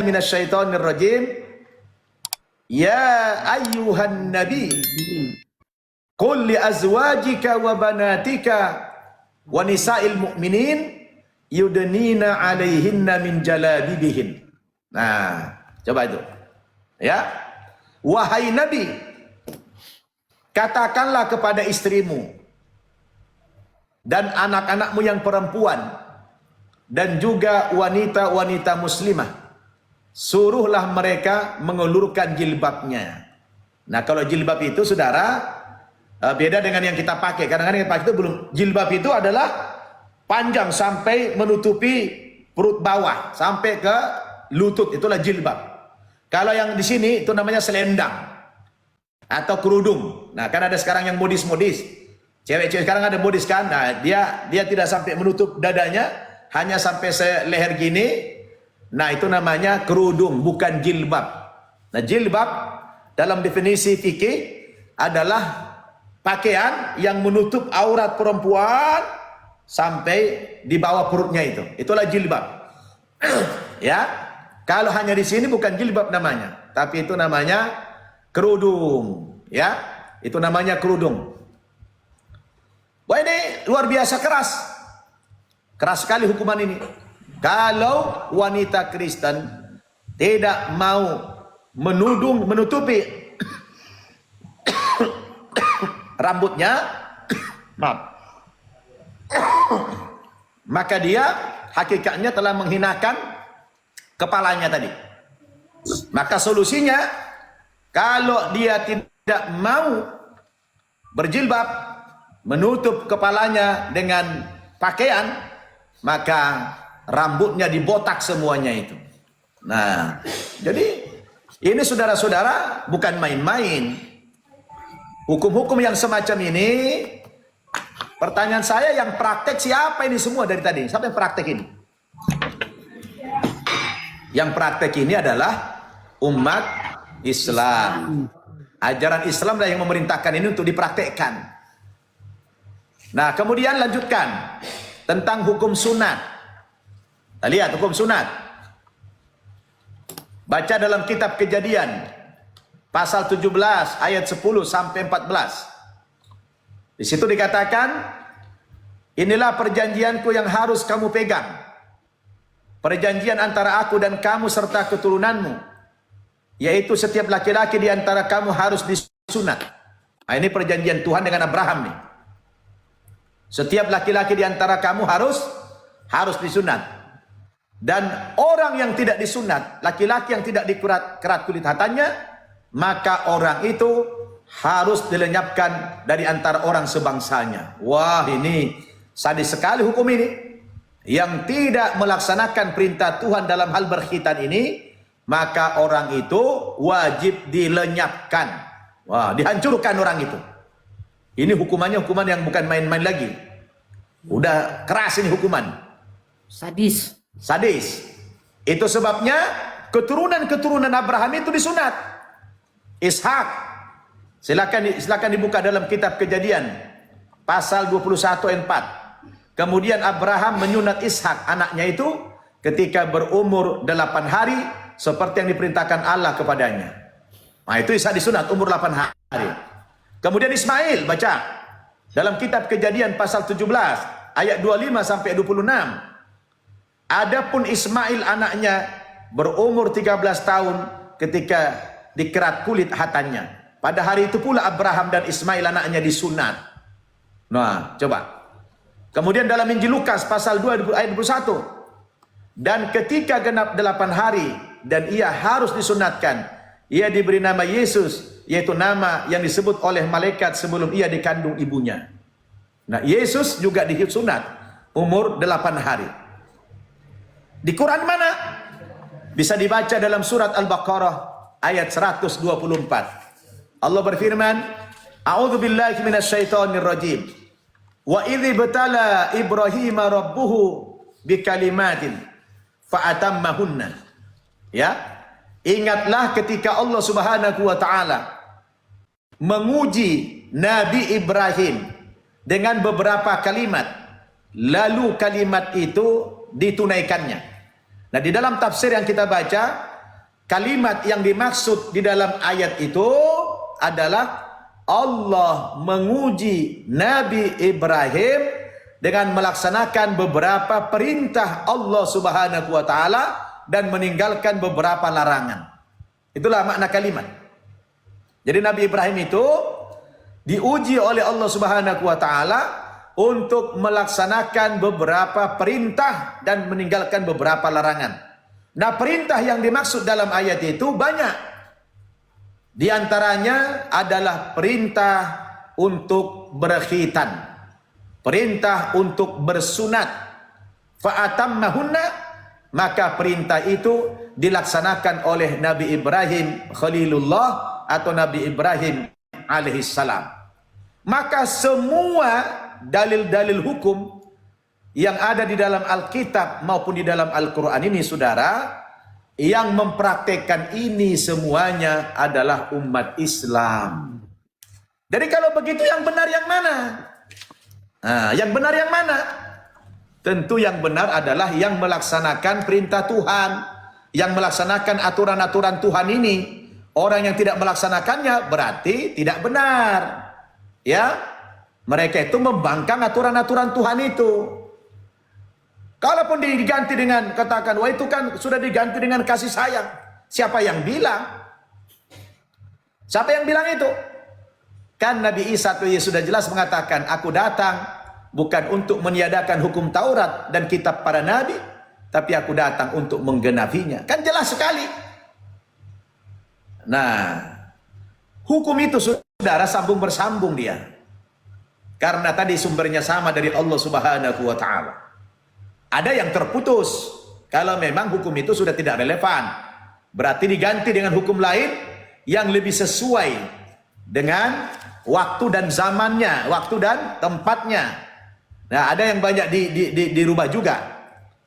minasyaitonir rajim. Ya ayyuhan nabi qul li azwajika wa banatika wa nisa'il mu'minin yudnina 'alaihinna min jalabibihin. Nah, coba itu. Ya. Wahai nabi, katakanlah kepada istrimu dan anak-anakmu yang perempuan dan juga wanita-wanita muslimah, suruhlah mereka mengulurkan jilbabnya. Nah, kalau jilbab itu saudara beda dengan yang kita pakai. Kadang-kadang yang pakai itu belum. Jilbab itu adalah panjang sampai menutupi perut bawah sampai ke lutut, itulah jilbab. Kalau yang di sini itu namanya selendang atau kerudung. Nah, kan ada sekarang yang modis-modis. Cewek-cewek sekarang ada modis kan. Nah, dia tidak sampai menutup dadanya, hanya sampai seleher gini. Nah, itu namanya kerudung, bukan jilbab. Nah, jilbab dalam definisi fikih adalah pakaian yang menutup aurat perempuan sampai di bawah perutnya itu. Itulah jilbab. Ya. Kalau hanya di sini bukan jilbab namanya, tapi itu namanya kerudung, ya. Itu namanya kerudung. Wah, ini luar biasa keras. Keras sekali hukuman ini. Kalau wanita Kristen tidak mau menutupi rambutnya, maaf, maka dia hakikatnya telah menghinakan kepalanya tadi. Maka solusinya, kalau dia tidak mau berjilbab, menutup kepalanya dengan pakaian, maka rambutnya dibotak semuanya itu. Nah, jadi ini saudara-saudara bukan main-main. Hukum-hukum yang semacam ini, pertanyaan saya, yang praktek siapa ini semua dari tadi? Siapa yang praktek ini? Yang praktek ini adalah umat Islam. Ajaran Islam lah yang memerintahkan ini untuk dipraktekkan. Nah, kemudian lanjutkan tentang hukum sunat. Kita lihat hukum sunat. Baca dalam kitab Kejadian pasal 17 ayat 10 sampai 14. Di situ dikatakan, inilah perjanjianku yang harus kamu pegang. Perjanjian antara aku dan kamu serta keturunanmu, yaitu setiap laki-laki di antara kamu harus disunat. Nah, ini perjanjian Tuhan dengan Abraham nih. Setiap laki-laki di antara kamu harus disunat. Dan orang yang tidak disunat, laki-laki yang tidak dikerat kulit hatanya, maka orang itu harus dilenyapkan dari antara orang sebangsanya. Wah, ini sadis sekali hukum ini. Yang tidak melaksanakan perintah Tuhan dalam hal berkhitan ini, maka orang itu wajib dilenyapkan. Wah, dihancurkan orang itu. Ini hukumannya hukuman yang bukan main-main lagi. Udah keras ini hukuman. Sadis. Sadis. Itu sebabnya keturunan-keturunan Abraham itu disunat. Ishak. Silakan dibuka dalam kitab Kejadian pasal 21 ayat 4. Kemudian Abraham menyunat Ishak, anaknya itu, ketika berumur 8 hari, seperti yang diperintahkan Allah kepadanya. Nah, itu Ishak disunat umur 8 hari. Kemudian Ismail, baca dalam kitab Kejadian pasal 17 ayat 25 sampai 26. Adapun Ismail anaknya berumur 13 tahun ketika dikerat kulit hatanya. Pada hari itu pula Abraham dan Ismail anaknya disunat. Nah, coba. Kemudian dalam Injil Lukas pasal 2 ayat 21. Dan ketika genap 8 hari dan ia harus disunatkan, ia diberi nama Yesus, yaitu nama yang disebut oleh malaikat sebelum ia dikandung ibunya. Nah, Yesus juga disunat umur 8 hari. Di Quran mana? Bisa dibaca dalam surat Al-Baqarah ayat 124. Allah berfirman, A'udzubillahi minasyaitonir rajim. Wa idzi batala Ibrahim rabbuhu bikalimatin fa'atammahunna. Ya. Ingatlah ketika Allah Subhanahu wa taala menguji Nabi Ibrahim dengan beberapa kalimat, lalu kalimat itu ditunaikannya. Nah, di dalam tafsir yang kita baca kalimat yang dimaksud di dalam ayat itu adalah Allah menguji Nabi Ibrahim dengan melaksanakan beberapa perintah Allah Subhanahu wa taala dan meninggalkan beberapa larangan. Itulah makna kalimat. Jadi Nabi Ibrahim itu diuji oleh Allah Subhanahu wa taala untuk melaksanakan beberapa perintah dan meninggalkan beberapa larangan. Nah, perintah yang dimaksud dalam ayat itu banyak. Di antaranya adalah perintah untuk berkhitan, perintah untuk bersunat. Fa'atammahunna, maka perintah itu dilaksanakan oleh Nabi Ibrahim Khalilullah atau Nabi Ibrahim alaihissalam. Maka semua dalil-dalil hukum yang ada di dalam Alkitab maupun di dalam Al-Quran ini, saudara, yang mempraktekkan ini semuanya adalah umat Islam. Jadi kalau begitu yang benar yang mana? Nah, yang benar yang mana? Tentu yang benar adalah yang melaksanakan perintah Tuhan, yang melaksanakan aturan-aturan Tuhan ini. Orang yang tidak melaksanakannya berarti tidak benar. Ya, mereka itu membangkang aturan-aturan Tuhan itu. Kalaupun diganti dengan, katakan, wah itu kan sudah diganti dengan kasih sayang. Siapa yang bilang? Siapa yang bilang itu? Kan Nabi Isa tuh sudah jelas mengatakan, aku datang bukan untuk meniadakan hukum Taurat dan kitab para nabi, tapi aku datang untuk menggenapinya. Kan jelas sekali. Nah, hukum itu saudara sambung bersambung dia. Karena tadi sumbernya sama dari Allah Subhanahu wa taala. Ada yang terputus kalau memang hukum itu sudah tidak relevan. Berarti diganti dengan hukum lain yang lebih sesuai dengan waktu dan zamannya, waktu dan tempatnya. Nah, ada yang banyak dirubah juga.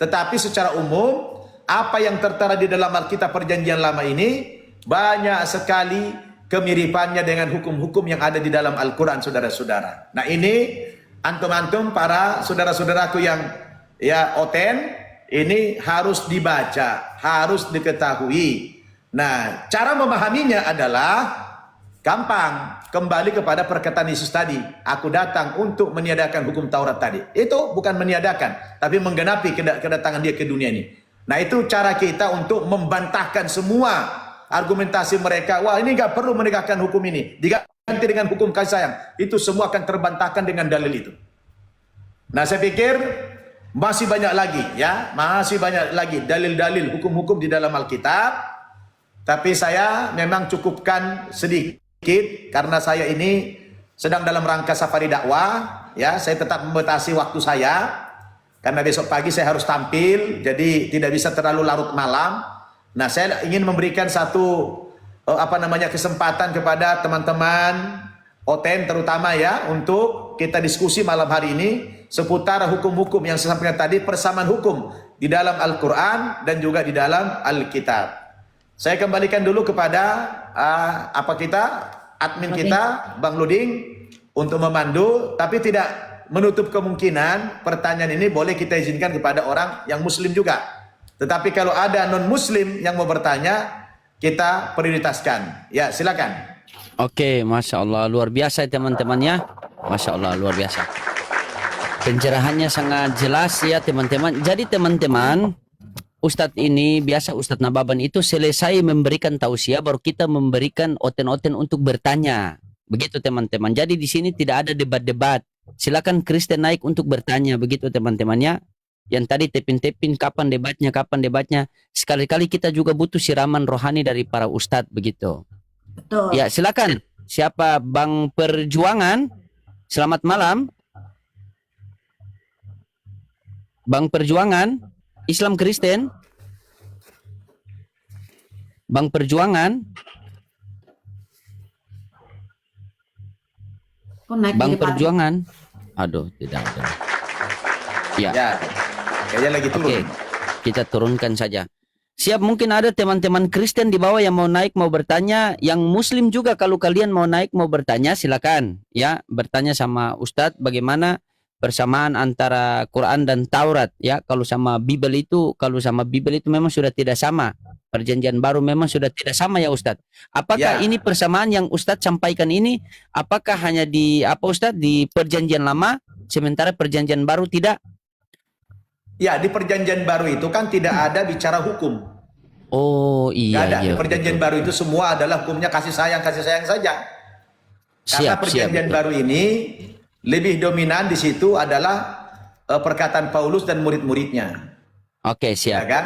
Tetapi secara umum, apa yang tertera di dalam Alkitab Perjanjian Lama ini banyak sekali kemiripannya dengan hukum-hukum yang ada di dalam Al-Quran, saudara-saudara. Nah, ini antum-antum para saudara-saudaraku yang ya oten, ini harus dibaca, harus diketahui. Nah, cara memahaminya adalah gampang. Kembali kepada perkataan Yesus tadi, aku datang untuk meniadakan hukum Taurat tadi. Itu bukan meniadakan, tapi menggenapi kedatangan dia ke dunia ini. Nah, itu cara kita untuk membantahkan semua argumentasi mereka. Wah, ini nggak perlu menegakkan hukum ini, diganti dengan hukum kasih sayang. Itu semua akan terbantahkan dengan dalil itu. Nah, saya pikir masih banyak lagi, ya, masih banyak lagi dalil-dalil hukum-hukum di dalam Alkitab. Tapi saya memang cukupkan sedikit karena saya ini sedang dalam rangka safari dakwah, ya. Saya tetap membatasi waktu saya karena besok pagi saya harus tampil, jadi tidak bisa terlalu larut malam. Nah, saya ingin memberikan satu kesempatan kepada teman-teman oten terutama, ya, untuk kita diskusi malam hari ini seputar hukum-hukum yang saya sampaikan tadi, persamaan hukum di dalam Al-Quran dan juga di dalam Alkitab. Saya kembalikan dulu kepada admin kita, Bang Luding, untuk memandu, tapi tidak menutup kemungkinan pertanyaan ini boleh kita izinkan kepada orang yang Muslim juga. Tetapi kalau ada non-Muslim yang mau bertanya, kita prioritaskan. Ya, silakan. Oke, Masya Allah, luar biasa teman-temannya. Masya Allah, luar biasa. Pencerahannya sangat jelas ya teman-teman. Jadi teman-teman, Ustadz ini biasa, Ustadz Nababan itu selesai memberikan tausiah, baru kita memberikan oten-oten untuk bertanya. Begitu teman-teman. Jadi di sini tidak ada debat-debat. Silakan Kristen naik untuk bertanya. Begitu teman-temannya. Yang tadi tepin-tepin kapan debatnya, kapan debatnya. Sekali-kali kita juga butuh siraman rohani dari para Ustadz. Begitu. Betul. Ya, silakan. Siapa Bang Perjuangan? Selamat malam. Bang Perjuangan, Islam Kristen. Bang Perjuangan. Bang Perjuangan. Aduh, tidak ada. Ya. Ya, kayaknya lagi turun. Oke, kita turunkan saja. Siap, mungkin ada teman-teman Kristen di bawah yang mau naik, mau bertanya. Yang Muslim juga, kalau kalian mau naik, mau bertanya, silakan. Ya, bertanya sama Ustadz bagaimana persamaan antara Quran dan Taurat ya. Kalau sama Bible itu memang sudah tidak sama. Perjanjian baru memang sudah tidak sama ya Ustadz. Apakah Ya. ini persamaan yang Ustadz sampaikan ini apakah hanya di apa Ustadz di perjanjian lama sementara perjanjian baru tidak? Ya, di perjanjian baru itu kan tidak ada bicara hukum. Oh Nggak iya ada. iya. Di perjanjian baru itu semua adalah hukumnya kasih sayang saja. Karena perjanjian betul. baru ini lebih dominan di situ adalah perkataan Paulus dan murid-muridnya. Oke, Ya siap. kan?